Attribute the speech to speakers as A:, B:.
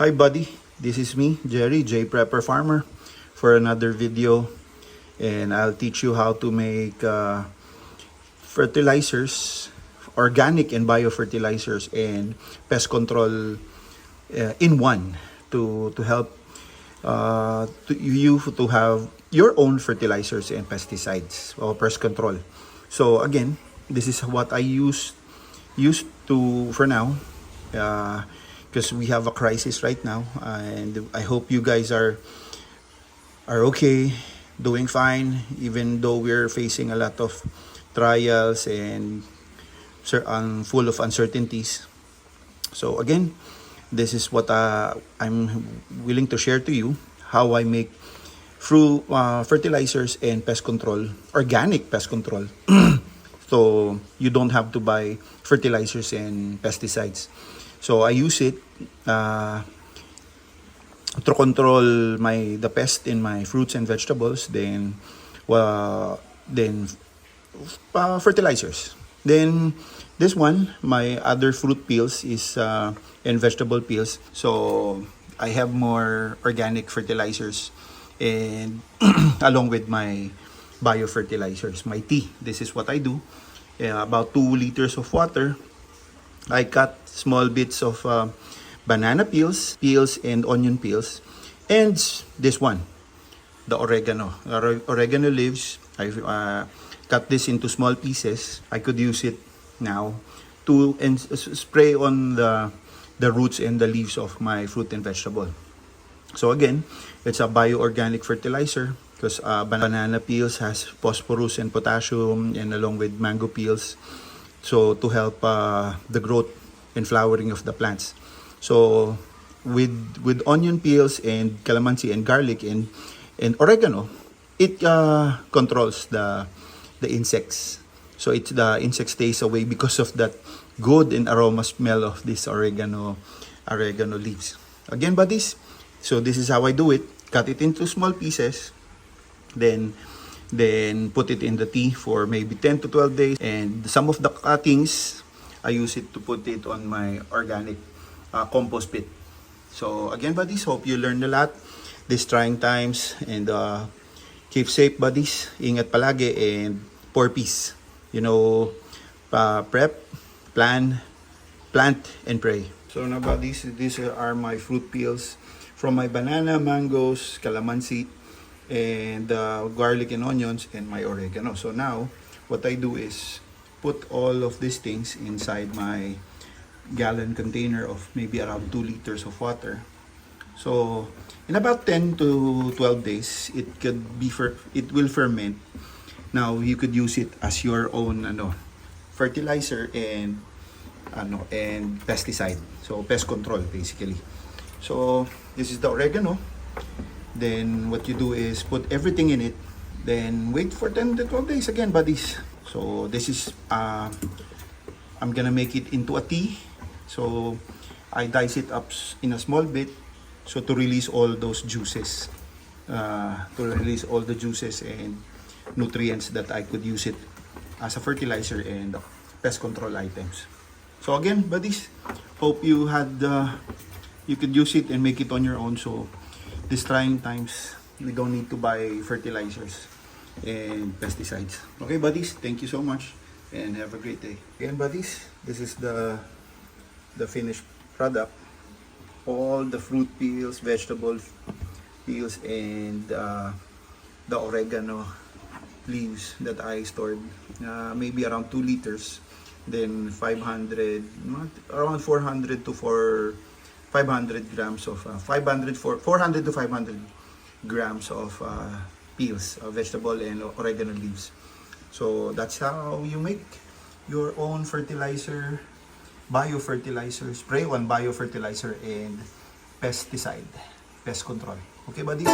A: Hi buddy, this is me, Jerry, J Prepper Farmer, for another video, and I'll teach you how to make fertilizers, organic and biofertilizers and pest control in one to help you to have your own fertilizers and pesticides or pest control. So again, this is what I used to for now. Because we have a crisis right now, and I hope you guys are okay, doing fine, even though we're facing a lot of trials and full of uncertainties. So again, this is what I'm willing to share to you, how I make through fertilizers and pest control, organic pest control. So you don't have to buy fertilizers and pesticides. So I use it to control the pest in my fruits and vegetables. Then fertilizers. Then this one, my other fruit peels is and vegetable peels. So I have more organic fertilizers and along with my biofertilizers, my tea. This is what I do. About 2 liters of water. I cut small bits of banana peels and onion peels, and this one, the oregano leaves. I cut this into small pieces. I could use it now to spray on the roots and the leaves of my fruit and vegetable. So again, it's a bioorganic fertilizer because banana peels has phosphorus and potassium, and along with mango peels, so to help the growth and flowering of the plants. So with onion peels and calamansi and garlic and oregano, it controls the insects. So the insect stays away because of that good and aroma smell of this oregano leaves. Again buddies, so this is how I do it. Cut it into small pieces, then put it in the tea for maybe 10 to 12 days. And some of the cuttings, I use it to put it on my organic compost pit. So again buddies, hope you learned a lot these trying times, and keep safe buddies. Ingat palagi and for peace. Prep, plan, plant, and pray. So now buddies, these are my fruit peels from my banana, mangoes, calamansi, and garlic and onions, and my oregano. So now what I do is put all of these things inside my gallon container of maybe around 2 liters of water. So in about 10 to 12 days, it will ferment. Now you could use it as your own fertilizer and pesticide. So pest control basically. So this is the oregano. Then what you do is put everything in it, then wait for 10 to 12 days again buddies. So this is I'm gonna make it into a tea. So I dice it up in a small bit, so to release all those juices, and nutrients that I could use it as a fertilizer and pest control items. So again buddies, hope you could use it and make it on your own. So these trying times, we don't need to buy fertilizers and pesticides. Okay buddies, thank you so much and have a great day. Again buddies, this is the finished product. All the fruit peels, vegetable peels, and the oregano leaves that I stored, maybe around 2 liters, then 400 to 500 grams of 400 to 500 grams of peels, vegetable and oregano leaves. So that's how you make your own fertilizer, biofertilizer, spray one biofertilizer and pesticide, pest control. Okay buddies?